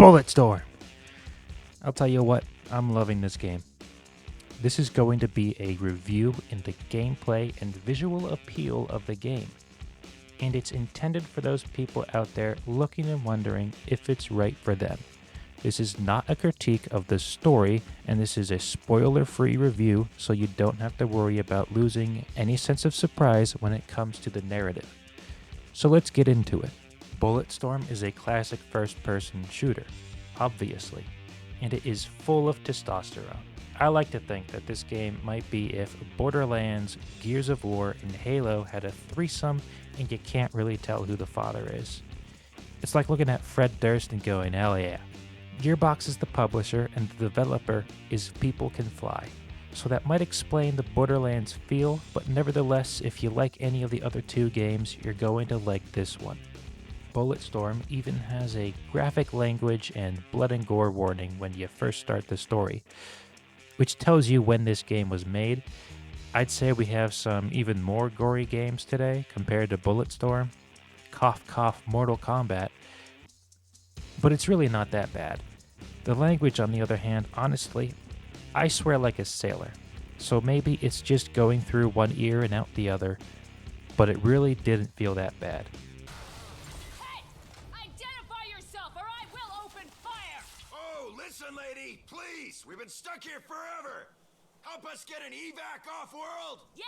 Bulletstorm! I'll tell you what, I'm loving this game. This is going to be a review in the gameplay and visual appeal of the game. And it's intended for those people out there looking and wondering if it's right for them. This is not a critique of the story, and this is a spoiler-free review, so you don't have to worry about losing any sense of surprise when it comes to the narrative. So let's get into it. Bulletstorm is a classic first-person shooter, obviously, and it is full of testosterone. I like to think that this game might be if Borderlands, Gears of War, and Halo had a threesome and you can't really tell who the father is. It's like looking at Fred Durst and going, hell yeah. Gearbox is the publisher and the developer is People Can Fly. So that might explain the Borderlands feel, but nevertheless, if you like any of the other two games, you're going to like this one. Bulletstorm even has a graphic language and blood and gore warning when you first start the story, which tells you when this game was made. I'd say we have some even more gory games today compared to Bulletstorm. Cough cough Mortal Kombat. But it's really not that bad. The language, on the other hand, honestly, I swear like a sailor. So maybe it's just going through one ear and out the other, but it really didn't feel that bad. Hey! Identify yourself or I will open fire! Oh, listen, lady, please. We've been stuck here forever. Help us get an evac off-world. Yeah?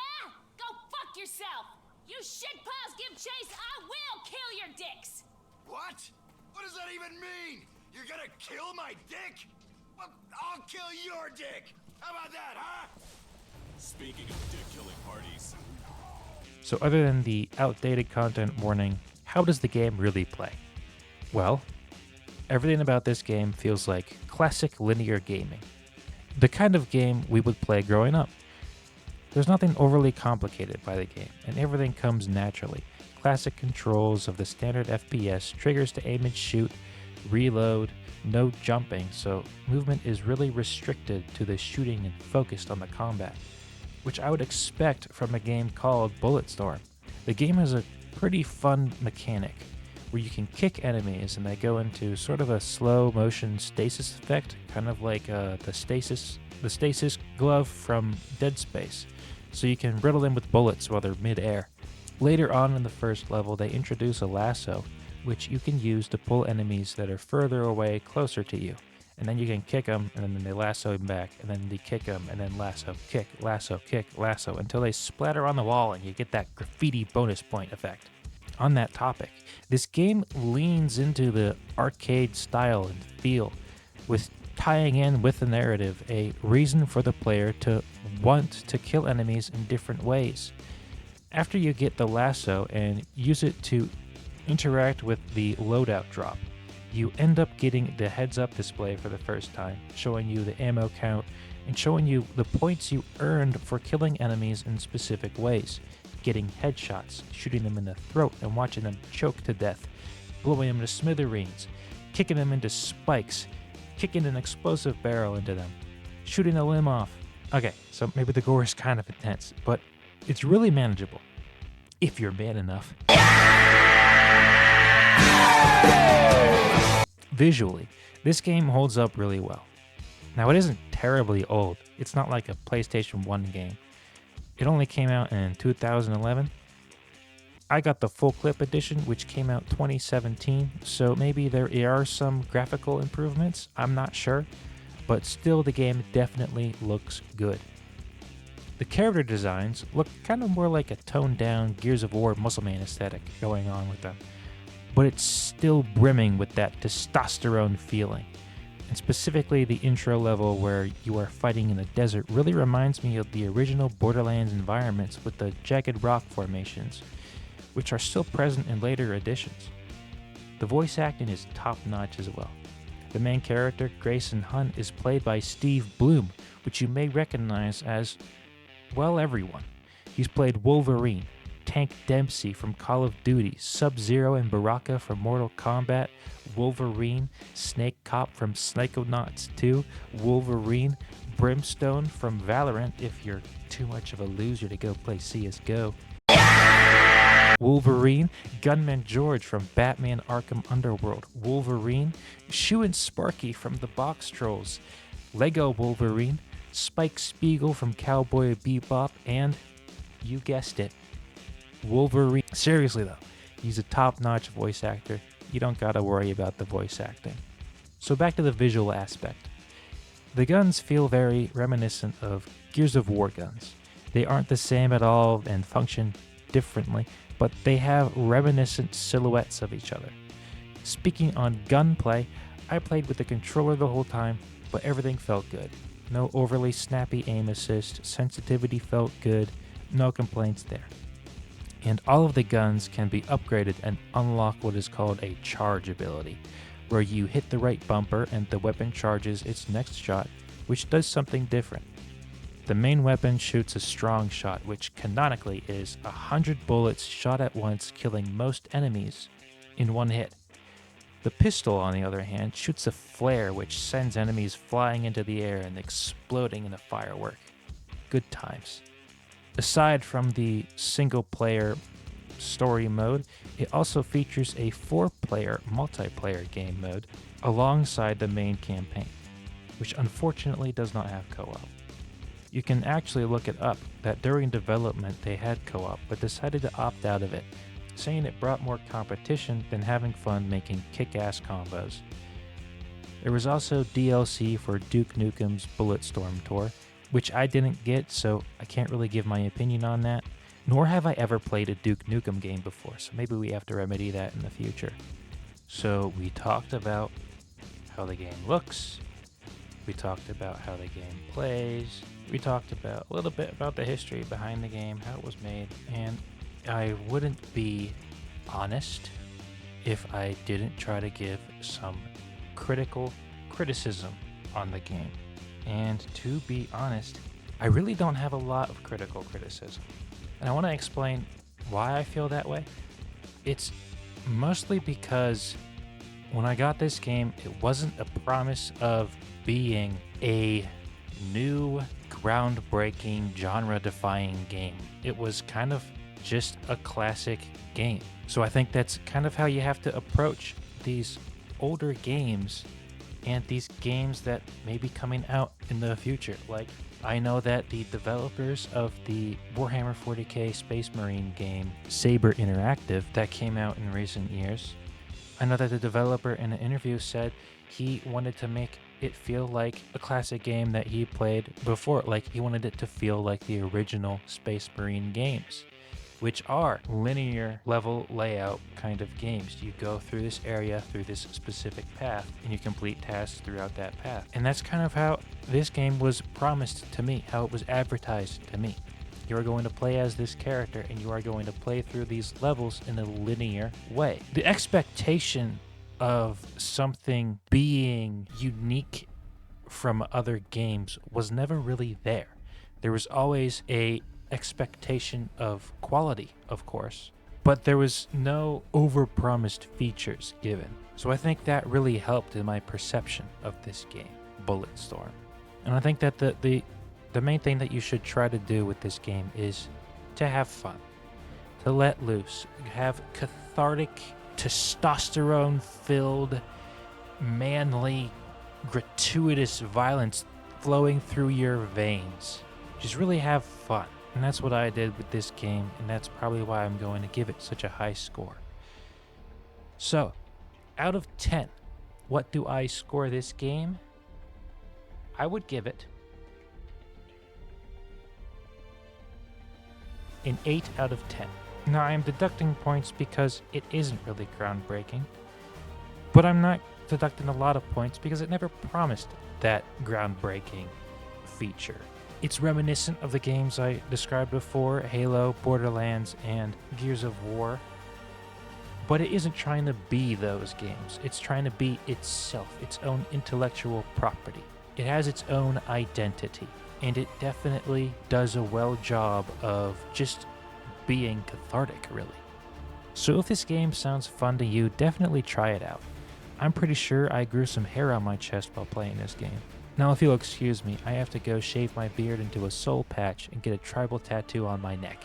Go fuck yourself! You shitpiles give chase, I will kill your dicks! What? What does that even mean? You're gonna kill my dick? Well, I'll kill your dick. How about that, huh? Speaking of dick-killing parties. So other than the outdated content warning, how does the game really play? Well, everything about this game feels like classic linear gaming. The kind of game we would play growing up. There's nothing overly complicated by the game, and everything comes naturally. Classic controls of the standard FPS, triggers to aim and shoot, reload, no jumping, so movement is really restricted to the shooting and focused on the combat, which I would expect from a game called Bulletstorm. The game has a pretty fun mechanic where you can kick enemies and they go into sort of a slow motion stasis effect, kind of like the stasis glove from Dead Space, so you can riddle them with bullets while they're mid-air. Later on in the first level, they introduce a lasso, which you can use to pull enemies that are further away closer to you. And then you can kick them, and then they lasso them back, and then they kick them, and then lasso, kick, lasso, until they splatter on the wall and you get that graffiti bonus point effect. On that topic, this game leans into the arcade style and feel, with tying in with the narrative a reason for the player to want to kill enemies in different ways. After you get the lasso and use it to interact with the loadout drop, you end up getting the heads-up display for the first time, showing you the ammo count and showing you the points you earned for killing enemies in specific ways, getting headshots, shooting them in the throat and watching them choke to death, blowing them to smithereens, kicking them into spikes, kicking an explosive barrel into them, shooting a limb off. Okay, so maybe the gore is kind of intense, but it's really manageable, if you're man enough. Visually, this game holds up really well. Now, it isn't terribly old. It's not like a PlayStation 1 game. It only came out in 2011. I got the full clip edition, which came out 2017, so maybe there are some graphical improvements, I'm not sure, but still the game definitely looks good. The character designs look kind of more like a toned-down Gears of War Muscleman aesthetic going on with them, but it's still brimming with that testosterone feeling. And specifically the intro level where you are fighting in the desert really reminds me of the original Borderlands environments with the jagged rock formations, which are still present in later editions. The voice acting is top-notch as well. The main character, Grayson Hunt, is played by Steve Bloom, which you may recognize as, well, everyone. He's played Wolverine, Tank Dempsey from Call of Duty, Sub-Zero and Baraka from Mortal Kombat, Wolverine, Snake Cop from Psychonauts 2, Wolverine, Brimstone from Valorant if you're too much of a loser to go play CSGO. Wolverine, Gunman George from Batman Arkham Underworld, Wolverine, Shoo and Sparky from the Box Trolls, Lego Wolverine, Spike Spiegel from Cowboy Bebop, and, you guessed it, Wolverine. Seriously though, he's a top-notch voice actor. You don't gotta worry about the voice acting. So back to the visual aspect. The guns feel very reminiscent of Gears of War guns. They aren't the same at all and function differently, but they have reminiscent silhouettes of each other. Speaking on gunplay, I played with the controller the whole time, but everything felt good. No overly snappy aim assist, sensitivity felt good, no complaints there. And all of the guns can be upgraded and unlock what is called a charge ability, where you hit the right bumper and the weapon charges its next shot, which does something different. The main weapon shoots a strong shot, which canonically is 100 bullets shot at once, killing most enemies in one hit. The pistol, on the other hand, shoots a flare which sends enemies flying into the air and exploding in a firework. Good times. Aside from the single-player story mode, it also features a 4-player multiplayer game mode alongside the main campaign, which unfortunately does not have co-op. You can actually look it up that during development they had co-op, but decided to opt out of it, saying it brought more competition than having fun making kick-ass combos. There was also DLC for Duke Nukem's Bulletstorm tour, which I didn't get, so I can't really give my opinion on that, nor have I ever played a Duke Nukem game before, so maybe we have to remedy that in the future. So we talked about how the game looks, we talked about how the game plays, we talked about a little bit about the history behind the game, how it was made, and I wouldn't be honest if I didn't try to give some criticism on the game. And to be honest, I really don't have a lot of critical criticism. And I want to explain why I feel that way. It's mostly because when I got this game, it wasn't a promise of being a new, groundbreaking, genre-defying game. It was kind of just a classic game. So I think that's kind of how you have to approach these older games and these games that may be coming out in the future. Like, I know that the developers of the Warhammer 40k Space Marine game, Saber Interactive, that came out in recent years, I know that the developer in an interview said he wanted to make it feel like a classic game that he played before. Like, he wanted it to feel like the original Space Marine games, which are linear level layout kind of games. You go through this area, through this specific path, and you complete tasks throughout that path. And that's kind of how this game was promised to me, how it was advertised to me. You are going to play as this character, and you are going to play through these levels in a linear way. The expectation of something being unique from other games was never really there. There was always a expectation of quality, of course, but there was no overpromised features given. So I think that really helped in my perception of this game, Bulletstorm. And I think that the main thing that you should try to do with this game is to have fun, to let loose, have cathartic, testosterone-filled, manly, gratuitous violence flowing through your veins. Just really have fun. And that's what I did with this game, and that's probably why I'm going to give it such a high score. So, out of 10, what do I score this game? I would give it an 8 out of 10. Now, I am deducting points because it isn't really groundbreaking, but I'm not deducting a lot of points because it never promised that groundbreaking feature. It's reminiscent of the games I described before, Halo, Borderlands, and Gears of War. But it isn't trying to be those games. It's trying to be itself, its own intellectual property. It has its own identity. And it definitely does a well job of just being cathartic, really. So if this game sounds fun to you, definitely try it out. I'm pretty sure I grew some hair on my chest while playing this game. Now, if you'll excuse me, I have to go shave my beard into a soul patch and get a tribal tattoo on my neck.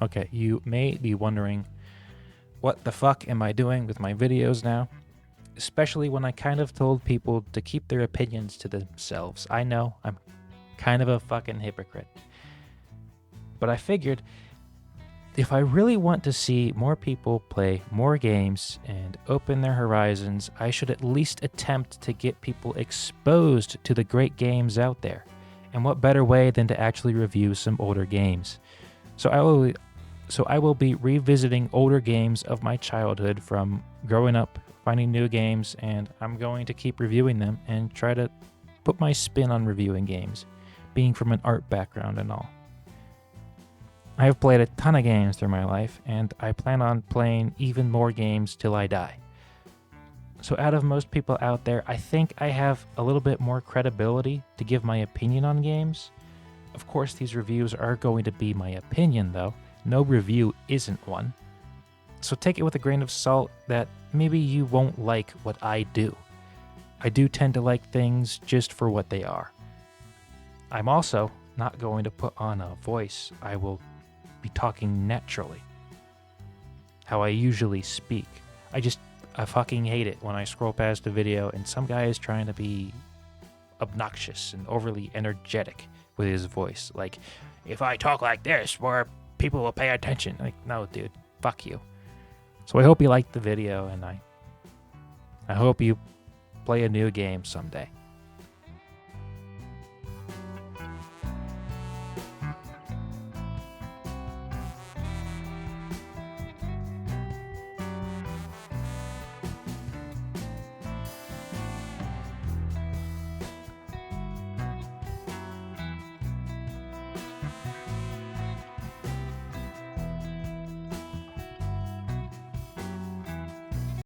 Okay, you may be wondering, what the fuck am I doing with my videos now? Especially when I kind of told people to keep their opinions to themselves. I know, I'm kind of a fucking hypocrite. But I figured if I really want to see more people play more games and open their horizons, I should at least attempt to get people exposed to the great games out there. And what better way than to actually review some older games? So I will be revisiting older games of my childhood from growing up, finding new games, and I'm going to keep reviewing them and try to put my spin on reviewing games, being from an art background and all. I have played a ton of games through my life, and I plan on playing even more games till I die. So out of most people out there, I think I have a little bit more credibility to give my opinion on games. Of course, these reviews are going to be my opinion, though. No review isn't one. So take it with a grain of salt that maybe you won't like what I do. I do tend to like things just for what they are. I'm also not going to put on a voice. I will be talking naturally, how I usually speak. I fucking hate it when I scroll past a video and some guy is trying to be obnoxious and overly energetic with his voice. Like, if I talk like this, more people will pay attention. Like, no, dude, fuck you. So I hope you liked the video, and I hope you play a new game someday.